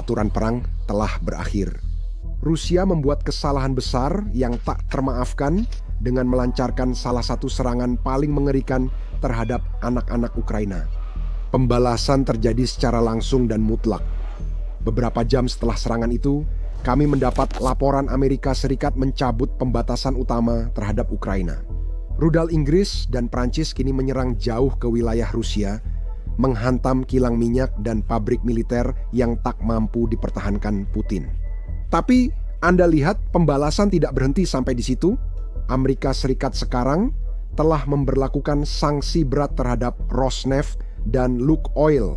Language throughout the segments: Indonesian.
aturan perang telah berakhir. Rusia membuat kesalahan besar yang tak termaafkan dengan melancarkan salah satu serangan paling mengerikan terhadap anak-anak Ukraina. Pembalasan terjadi secara langsung dan mutlak. Beberapa jam setelah serangan itu, kami mendapat laporan Amerika Serikat mencabut pembatasan utama terhadap Ukraina. Rudal Inggris dan Prancis kini menyerang jauh ke wilayah Rusia, menghantam kilang minyak dan pabrik militer yang tak mampu dipertahankan Putin. Tapi Anda lihat pembalasan tidak berhenti sampai di situ. Amerika Serikat sekarang telah memberlakukan sanksi berat terhadap Rosneft dan Lukoil,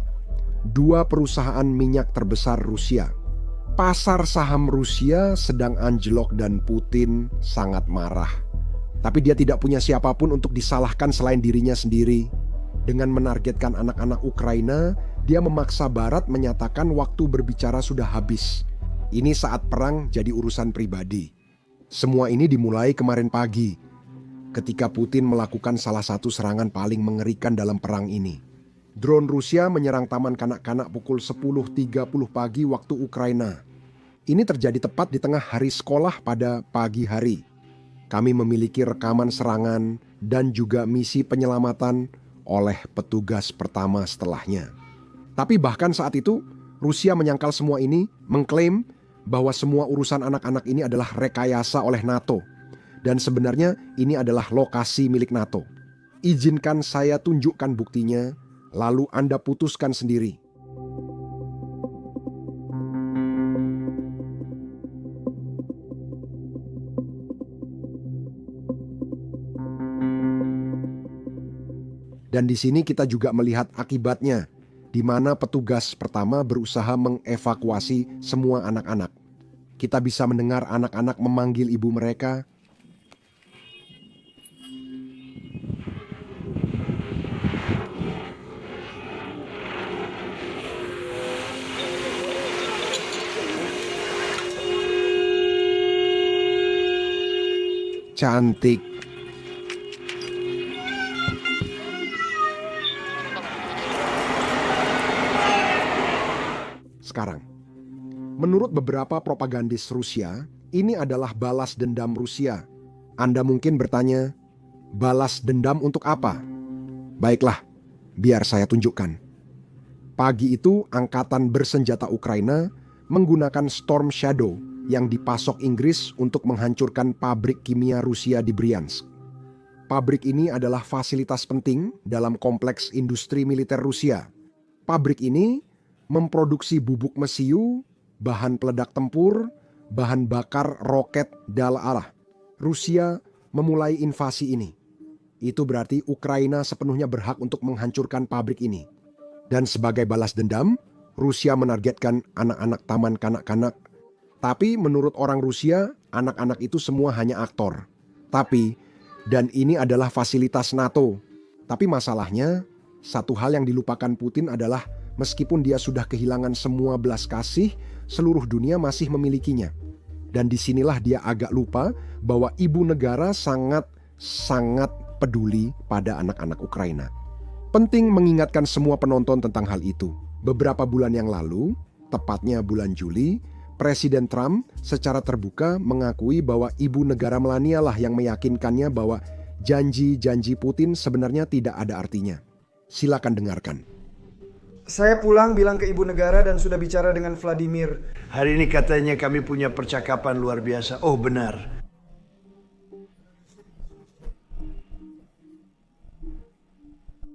dua perusahaan minyak terbesar Rusia. Pasar saham Rusia sedang anjlok dan Putin sangat marah. Tapi dia tidak punya siapapun untuk disalahkan selain dirinya sendiri. Dengan menargetkan anak-anak Ukraina, dia memaksa Barat menyatakan waktu berbicara sudah habis. Ini saat perang jadi urusan pribadi. Semua ini dimulai kemarin pagi, ketika Putin melakukan salah satu serangan paling mengerikan dalam perang ini. Drone Rusia menyerang taman kanak-kanak pukul 10.30 pagi waktu Ukraina. Ini terjadi tepat di tengah hari sekolah pada pagi hari. Kami memiliki rekaman serangan dan juga misi penyelamatan oleh petugas pertama setelahnya. Tapi bahkan saat itu, Rusia menyangkal semua ini, mengklaim bahwa semua urusan anak-anak ini adalah rekayasa oleh NATO. Dan sebenarnya ini adalah lokasi milik NATO. Izinkan saya tunjukkan buktinya, lalu Anda putuskan sendiri. Dan di sini kita juga melihat akibatnya, di mana petugas pertama berusaha mengevakuasi semua anak-anak. Kita bisa mendengar anak-anak memanggil ibu mereka. Cantik. Sekarang, menurut beberapa propagandis Rusia, ini adalah balas dendam Rusia. Anda mungkin bertanya, balas dendam untuk apa? Baiklah, biar saya tunjukkan. Pagi itu, angkatan bersenjata Ukraina menggunakan Storm Shadow yang dipasok Inggris untuk menghancurkan pabrik kimia Rusia di Bryansk. Pabrik ini adalah fasilitas penting dalam kompleks industri militer Rusia. Pabrik ini memproduksi bubuk mesiu, bahan peledak tempur, bahan bakar roket Dal-Arah. Rusia memulai invasi ini. Itu berarti Ukraina sepenuhnya berhak untuk menghancurkan pabrik ini. Dan sebagai balas dendam, Rusia menargetkan anak-anak taman kanak-kanak. Tapi menurut orang Rusia, anak-anak itu semua hanya aktor. Dan ini adalah fasilitas NATO. Tapi masalahnya, satu hal yang dilupakan Putin adalah meskipun dia sudah kehilangan semua belas kasih, seluruh dunia masih memilikinya. Dan disinilah dia agak lupa bahwa ibu negara sangat peduli pada anak-anak Ukraina. Penting mengingatkan semua penonton tentang hal itu. Beberapa bulan yang lalu, tepatnya bulan Juli, Presiden Trump secara terbuka mengakui bahwa ibu negara Melania lah yang meyakinkannya bahwa janji-janji Putin sebenarnya tidak ada artinya. Silakan dengarkan. Saya pulang bilang ke ibu negara dan sudah bicara dengan Vladimir. Hari ini katanya kami punya percakapan luar biasa. Oh benar.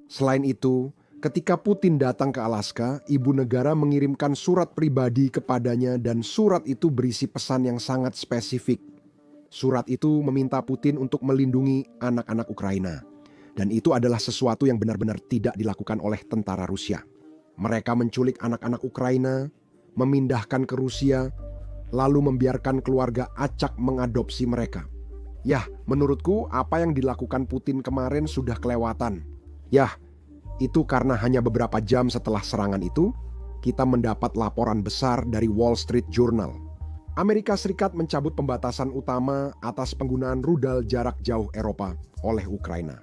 Selain itu, ketika Putin datang ke Alaska, ibu negara mengirimkan surat pribadi kepadanya dan surat itu berisi pesan yang sangat spesifik. Surat itu meminta Putin untuk melindungi anak-anak Ukraina. Dan itu adalah sesuatu yang benar-benar tidak dilakukan oleh tentara Rusia. Mereka menculik anak-anak Ukraina, memindahkan ke Rusia, lalu membiarkan keluarga acak mengadopsi mereka. Yah, menurutku apa yang dilakukan Putin kemarin sudah kelewatan. Yah, itu karena hanya beberapa jam setelah serangan itu, kita mendapat laporan besar dari Wall Street Journal. Amerika Serikat mencabut pembatasan utama atas penggunaan rudal jarak jauh Eropa oleh Ukraina.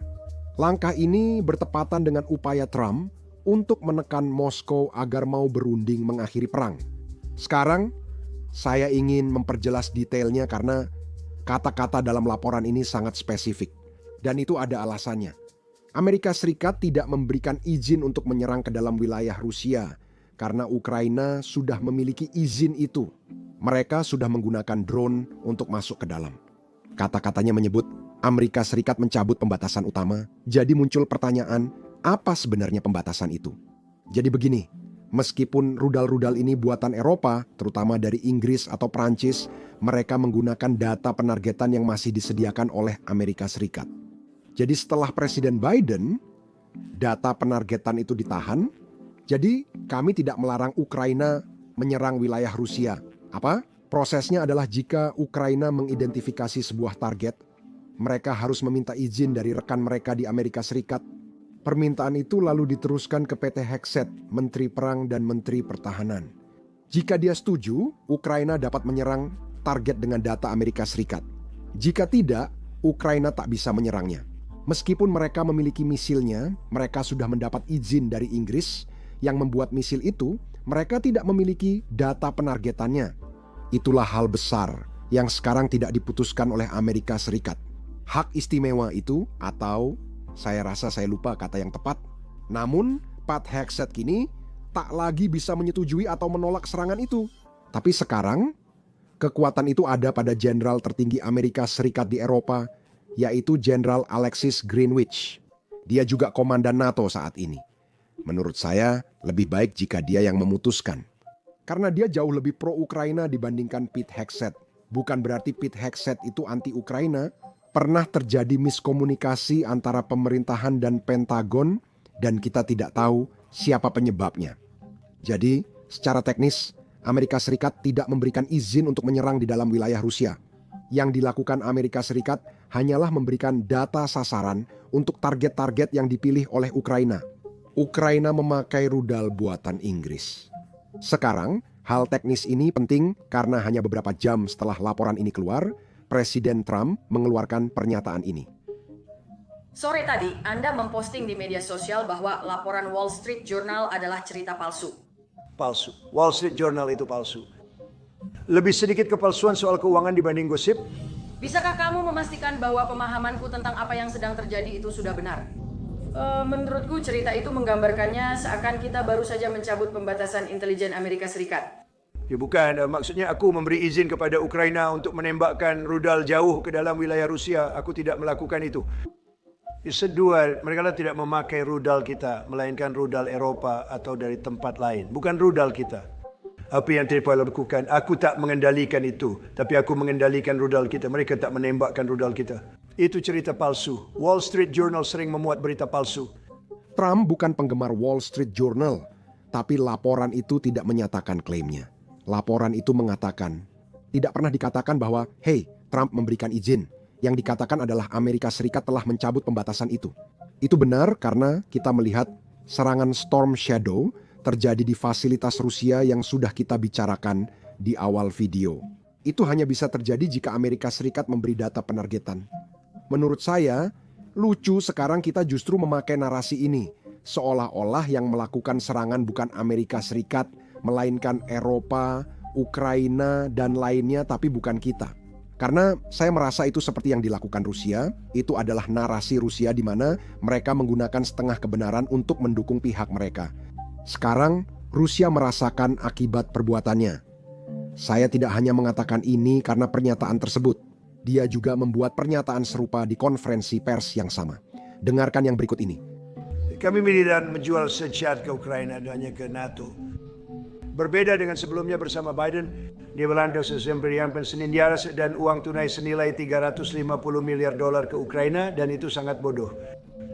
Langkah ini bertepatan dengan upaya Trump untuk menekan Moskow agar mau berunding mengakhiri perang. Sekarang, saya ingin memperjelas detailnya karena kata-kata dalam laporan ini sangat spesifik. Dan itu ada alasannya. Amerika Serikat tidak memberikan izin untuk menyerang ke dalam wilayah Rusia karena Ukraina sudah memiliki izin itu. Mereka sudah menggunakan drone untuk masuk ke dalam. Kata-katanya menyebut Amerika Serikat mencabut pembatasan utama. Jadi muncul pertanyaan, apa sebenarnya pembatasan itu? Jadi begini, meskipun rudal-rudal ini buatan Eropa, terutama dari Inggris atau Prancis, mereka menggunakan data penargetan yang masih disediakan oleh Amerika Serikat. Jadi setelah Presiden Biden, data penargetan itu ditahan, jadi kami tidak melarang Ukraina menyerang wilayah Rusia. Apa? Prosesnya adalah jika Ukraina mengidentifikasi sebuah target, mereka harus meminta izin dari rekan mereka di Amerika Serikat. Permintaan itu lalu diteruskan ke PT Hexet, Menteri Perang dan Menteri Pertahanan. Jika dia setuju, Ukraina dapat menyerang target dengan data Amerika Serikat. Jika tidak, Ukraina tak bisa menyerangnya. Meskipun mereka memiliki misilnya, mereka sudah mendapat izin dari Inggris yang membuat misil itu, mereka tidak memiliki data penargetannya. Itulah hal besar yang sekarang tidak diputuskan oleh Amerika Serikat. Hak istimewa itu, atau saya rasa saya lupa kata yang tepat, namun Pat Hexet kini tak lagi bisa menyetujui atau menolak serangan itu. Tapi sekarang, kekuatan itu ada pada jenderal tertinggi Amerika Serikat di Eropa, yaitu Jenderal Alexis Greenwich. Dia juga komandan NATO saat ini. Menurut saya, lebih baik jika dia yang memutuskan. Karena dia jauh lebih pro-Ukraina dibandingkan Pete Hegseth. Bukan berarti Pete Hegseth itu anti-Ukraina. Pernah terjadi miskomunikasi antara pemerintahan dan Pentagon, dan kita tidak tahu siapa penyebabnya. Jadi, secara teknis, Amerika Serikat tidak memberikan izin untuk menyerang di dalam wilayah Rusia. Yang dilakukan Amerika Serikat hanyalah memberikan data sasaran untuk target-target yang dipilih oleh Ukraina. Ukraina memakai rudal buatan Inggris. Sekarang, hal teknis ini penting karena hanya beberapa jam setelah laporan ini keluar, Presiden Trump mengeluarkan pernyataan ini. Sore tadi, Anda memposting di media sosial bahwa laporan Wall Street Journal adalah cerita palsu. Palsu. Wall Street Journal itu palsu. Lebih sedikit kepalsuan soal keuangan dibanding gosip. Bisakah kamu memastikan bahwa pemahamanku tentang apa yang sedang terjadi itu sudah benar? Menurutku cerita itu menggambarkannya seakan kita baru saja mencabut pembatasan intelijen Amerika Serikat. Ya bukan, maksudnya aku memberi izin kepada Ukraina untuk menembakkan rudal jauh ke dalam wilayah Rusia. Aku tidak melakukan itu. Kedua, mereka tidak memakai rudal kita, melainkan rudal Eropa atau dari tempat lain. Bukan rudal kita. Apa yang mereka lakukan, aku tak mengendalikan itu. Tapi aku mengendalikan rudal kita. Mereka tak menembakkan rudal kita. Itu cerita palsu. Wall Street Journal sering memuat berita palsu. Trump bukan penggemar Wall Street Journal, tapi laporan itu tidak menyatakan klaimnya. Laporan itu mengatakan, tidak pernah dikatakan bahwa, hey, Trump memberikan izin. Yang dikatakan adalah Amerika Serikat telah mencabut pembatasan itu. Itu benar karena kita melihat serangan Storm Shadow terjadi di fasilitas Rusia yang sudah kita bicarakan di awal video. Itu hanya bisa terjadi jika Amerika Serikat memberi data penargetan. Menurut saya, lucu sekarang kita justru memakai narasi ini, seolah-olah yang melakukan serangan bukan Amerika Serikat, melainkan Eropa, Ukraina, dan lainnya, tapi bukan kita. Karena saya merasa itu seperti yang dilakukan Rusia, itu adalah narasi Rusia di mana mereka menggunakan setengah kebenaran untuk mendukung pihak mereka. Sekarang, Rusia merasakan akibat perbuatannya. Saya tidak hanya mengatakan ini karena pernyataan tersebut. Dia juga membuat pernyataan serupa di konferensi pers yang sama. Dengarkan yang berikut ini. Kami tidak menjual senjata ke Ukraina, hanya ke NATO. Berbeda dengan sebelumnya bersama Biden, dia Belanda memberikan senjata dan uang tunai senilai 350 miliar dolar ke Ukraina, dan itu sangat bodoh.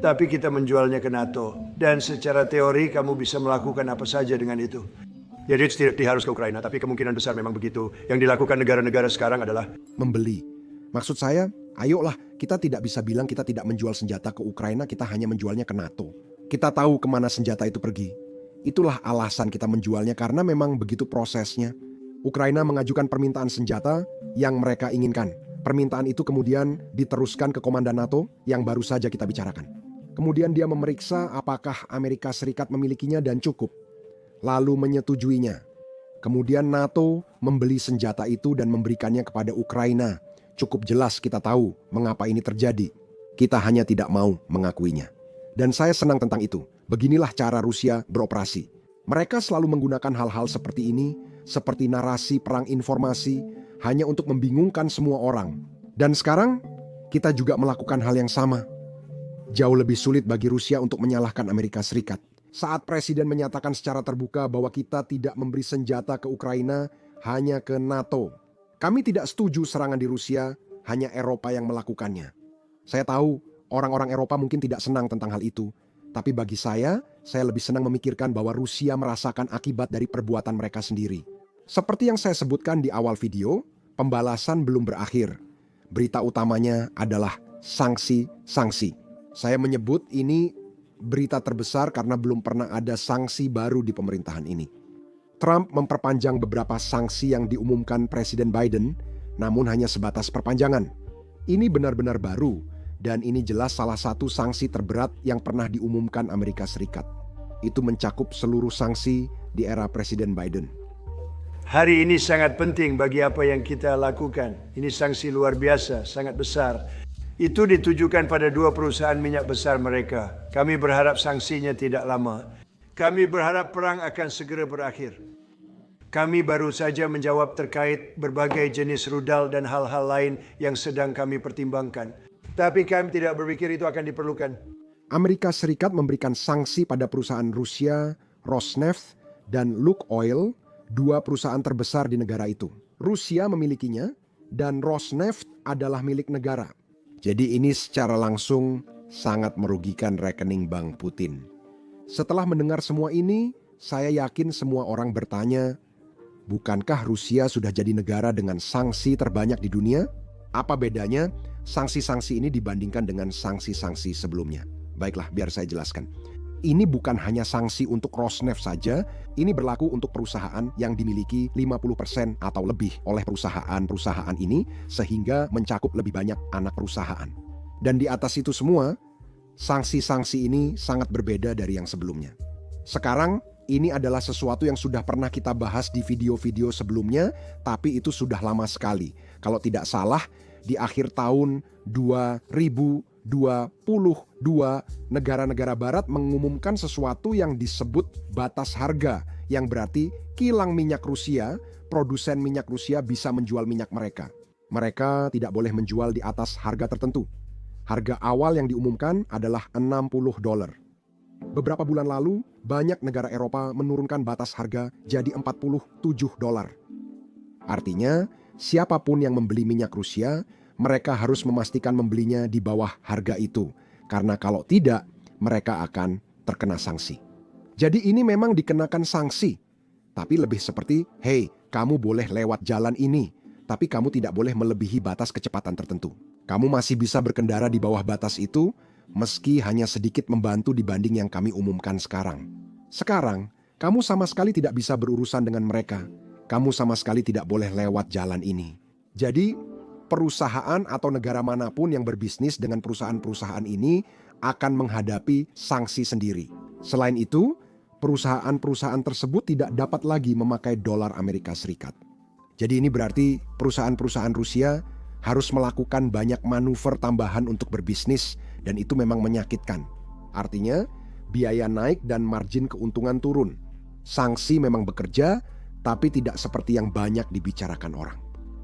Tapi kita menjualnya ke NATO. Dan secara teori kamu bisa melakukan apa saja dengan itu. Jadi tidak harus ke Ukraina, tapi kemungkinan besar memang begitu. Yang dilakukan negara-negara sekarang adalah membeli. Maksud saya, ayolah, kita tidak bisa bilang kita tidak menjual senjata ke Ukraina, kita hanya menjualnya ke NATO. Kita tahu kemana senjata itu pergi. Itulah alasan kita menjualnya karena memang begitu prosesnya. Ukraina mengajukan permintaan senjata yang mereka inginkan. Permintaan itu kemudian diteruskan ke komandan NATO yang baru saja kita bicarakan. Kemudian dia memeriksa apakah Amerika Serikat memilikinya dan cukup. Lalu menyetujuinya. Kemudian NATO membeli senjata itu dan memberikannya kepada Ukraina. Cukup jelas kita tahu mengapa ini terjadi. Kita hanya tidak mau mengakuinya. Dan saya senang tentang itu. Beginilah cara Rusia beroperasi. Mereka selalu menggunakan hal-hal seperti ini, seperti narasi perang informasi, hanya untuk membingungkan semua orang. Dan sekarang, kita juga melakukan hal yang sama. Jauh lebih sulit bagi Rusia untuk menyalahkan Amerika Serikat. Saat Presiden menyatakan secara terbuka bahwa kita tidak memberi senjata ke Ukraina, hanya ke NATO. Kami tidak setuju serangan di Rusia, hanya Eropa yang melakukannya. Saya tahu orang-orang Eropa mungkin tidak senang tentang hal itu. Tapi bagi saya lebih senang memikirkan bahwa Rusia merasakan akibat dari perbuatan mereka sendiri. Seperti yang saya sebutkan di awal video, pembalasan belum berakhir. Berita utamanya adalah sanksi-sanksi. Saya menyebut ini berita terbesar karena belum pernah ada sanksi baru di pemerintahan ini. Trump memperpanjang beberapa sanksi yang diumumkan Presiden Biden, namun hanya sebatas perpanjangan. Ini benar-benar baru, dan ini jelas salah satu sanksi terberat yang pernah diumumkan Amerika Serikat. Itu mencakup seluruh sanksi di era Presiden Biden. Hari ini sangat penting bagi apa yang kita lakukan. Ini sanksi luar biasa, sangat besar. Itu ditujukan pada dua perusahaan minyak besar mereka. Kami berharap sanksinya tidak lama. Kami berharap perang akan segera berakhir. Kami baru saja menjawab terkait berbagai jenis rudal dan hal-hal lain yang sedang kami pertimbangkan. Tapi kami tidak berpikir itu akan diperlukan. Amerika Serikat memberikan sanksi pada perusahaan Rusia, Rosneft, dan Lukoil, dua perusahaan terbesar di negara itu. Rusia memilikinya, dan Rosneft adalah milik negara. Jadi ini secara langsung sangat merugikan rekening Bank Putin. Setelah mendengar semua ini, saya yakin semua orang bertanya, bukankah Rusia sudah jadi negara dengan sanksi terbanyak di dunia? Apa bedanya sanksi-sanksi ini dibandingkan dengan sanksi-sanksi sebelumnya? Baiklah, biar saya jelaskan. Ini bukan hanya sanksi untuk Rosneft saja, ini berlaku untuk perusahaan yang dimiliki 50% atau lebih oleh perusahaan-perusahaan ini, sehingga mencakup lebih banyak anak perusahaan. Dan di atas itu semua, sanksi-sanksi ini sangat berbeda dari yang sebelumnya. Sekarang, ini adalah sesuatu yang sudah pernah kita bahas di video-video sebelumnya, tapi itu sudah lama sekali. Kalau tidak salah, di akhir tahun 2022, negara-negara barat mengumumkan sesuatu yang disebut batas harga, yang berarti kilang minyak Rusia, produsen minyak Rusia bisa menjual minyak mereka. Mereka tidak boleh menjual di atas harga tertentu. Harga awal yang diumumkan adalah $60. Beberapa bulan lalu, banyak negara Eropa menurunkan batas harga jadi $47. Artinya, siapapun yang membeli minyak Rusia, mereka harus memastikan membelinya di bawah harga itu. Karena kalau tidak, mereka akan terkena sanksi. Jadi ini memang dikenakan sanksi. Tapi lebih seperti, hey, kamu boleh lewat jalan ini, tapi kamu tidak boleh melebihi batas kecepatan tertentu. Kamu masih bisa berkendara di bawah batas itu, meski hanya sedikit membantu dibanding yang kami umumkan sekarang. Sekarang, kamu sama sekali tidak bisa berurusan dengan mereka. Kamu sama sekali tidak boleh lewat jalan ini. Jadi, perusahaan atau negara manapun yang berbisnis dengan perusahaan-perusahaan ini akan menghadapi sanksi sendiri. Selain itu, perusahaan-perusahaan tersebut tidak dapat lagi memakai dolar Amerika Serikat. Jadi ini berarti perusahaan-perusahaan Rusia harus melakukan banyak manuver tambahan untuk berbisnis, dan itu memang menyakitkan. Artinya, biaya naik dan margin keuntungan turun. Sanksi memang bekerja, tapi tidak seperti yang banyak dibicarakan orang.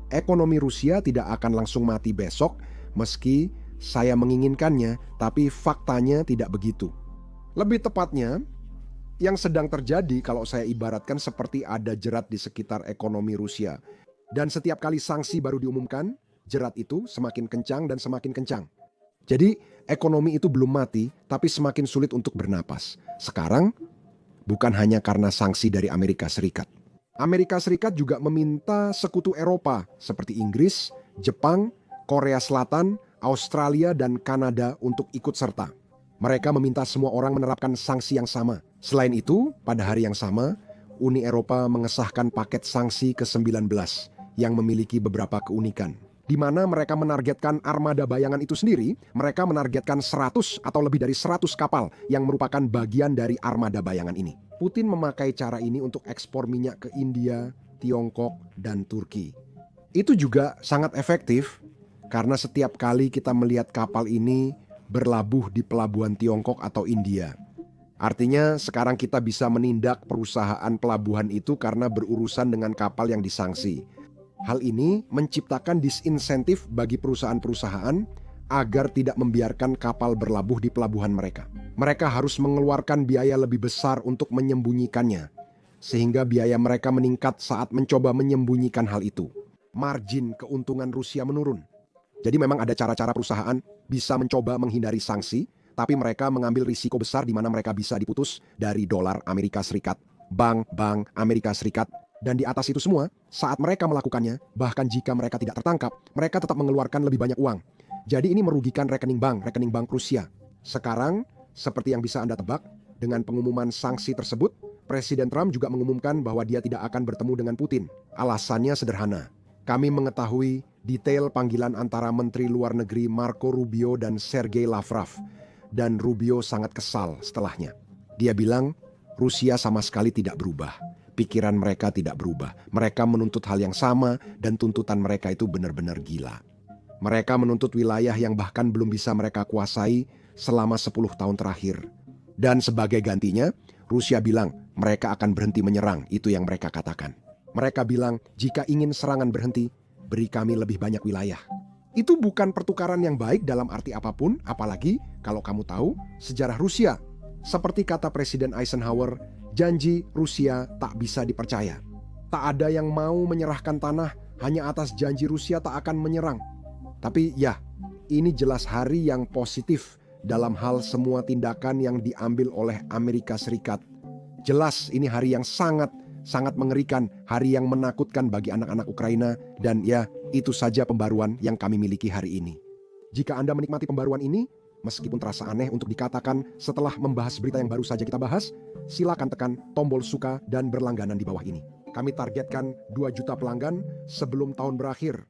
Ekonomi Rusia tidak akan langsung mati besok, meski saya menginginkannya, tapi faktanya tidak begitu. Lebih tepatnya, yang sedang terjadi kalau saya ibaratkan seperti ada jerat di sekitar ekonomi Rusia. Dan setiap kali sanksi baru diumumkan, jerat itu semakin kencang dan semakin kencang. Jadi ekonomi itu belum mati, tapi semakin sulit untuk bernapas. Sekarang, bukan hanya karena sanksi dari Amerika Serikat. Amerika Serikat juga meminta sekutu Eropa seperti Inggris, Jepang, Korea Selatan, Australia, dan Kanada untuk ikut serta. Mereka meminta semua orang menerapkan sanksi yang sama. Selain itu, pada hari yang sama, Uni Eropa mengesahkan paket sanksi ke-19 yang memiliki beberapa keunikan. di mana mereka menargetkan armada bayangan itu sendiri, mereka menargetkan 100 atau lebih dari 100 kapal yang merupakan bagian dari armada bayangan ini. Putin memakai cara ini untuk ekspor minyak ke India, Tiongkok, dan Turki. Itu juga sangat efektif karena setiap kali kita melihat kapal ini berlabuh di pelabuhan Tiongkok atau India. Artinya sekarang kita bisa menindak perusahaan pelabuhan itu karena berurusan dengan kapal yang disanksi. Hal ini menciptakan disinsentif bagi perusahaan-perusahaan agar tidak membiarkan kapal berlabuh di pelabuhan mereka. Mereka harus mengeluarkan biaya lebih besar untuk menyembunyikannya, sehingga biaya mereka meningkat saat mencoba menyembunyikan hal itu. Margin keuntungan Rusia menurun. Jadi memang ada cara-cara perusahaan bisa mencoba menghindari sanksi, tapi mereka mengambil risiko besar di mana mereka bisa diputus dari dolar Amerika Serikat, bank-bank Amerika Serikat. Dan di atas itu semua, saat mereka melakukannya, bahkan jika mereka tidak tertangkap, mereka tetap mengeluarkan lebih banyak uang. Jadi ini merugikan rekening bank Rusia. Sekarang, seperti yang bisa Anda tebak, dengan pengumuman sanksi tersebut, Presiden Trump juga mengumumkan bahwa dia tidak akan bertemu dengan Putin. Alasannya sederhana. Kami mengetahui detail panggilan antara Menteri Luar Negeri Marco Rubio dan Sergei Lavrov. Dan Rubio sangat kesal setelahnya. Dia bilang, Rusia sama sekali tidak berubah. Pikiran mereka tidak berubah. Mereka menuntut hal yang sama dan tuntutan mereka itu benar-benar gila. Mereka menuntut wilayah yang bahkan belum bisa mereka kuasai selama 10 tahun terakhir. Dan sebagai gantinya, Rusia bilang mereka akan berhenti menyerang, itu yang mereka katakan. Mereka bilang jika ingin serangan berhenti, beri kami lebih banyak wilayah. Itu bukan pertukaran yang baik dalam arti apapun, apalagi kalau kamu tahu sejarah Rusia. Seperti kata Presiden Eisenhower, janji Rusia tak bisa dipercaya. Tak ada yang mau menyerahkan tanah hanya atas janji Rusia tak akan menyerang. Tapi ya, ini jelas hari yang positif dalam hal semua tindakan yang diambil oleh Amerika Serikat. Jelas ini hari yang sangat mengerikan, hari yang menakutkan bagi anak-anak Ukraina, dan ya, itu saja pembaruan yang kami miliki hari ini. Jika Anda menikmati pembaruan ini, meskipun terasa aneh untuk dikatakan setelah membahas berita yang baru saja kita bahas, silakan tekan tombol suka dan berlangganan di bawah ini. Kami targetkan 2 juta pelanggan sebelum tahun berakhir.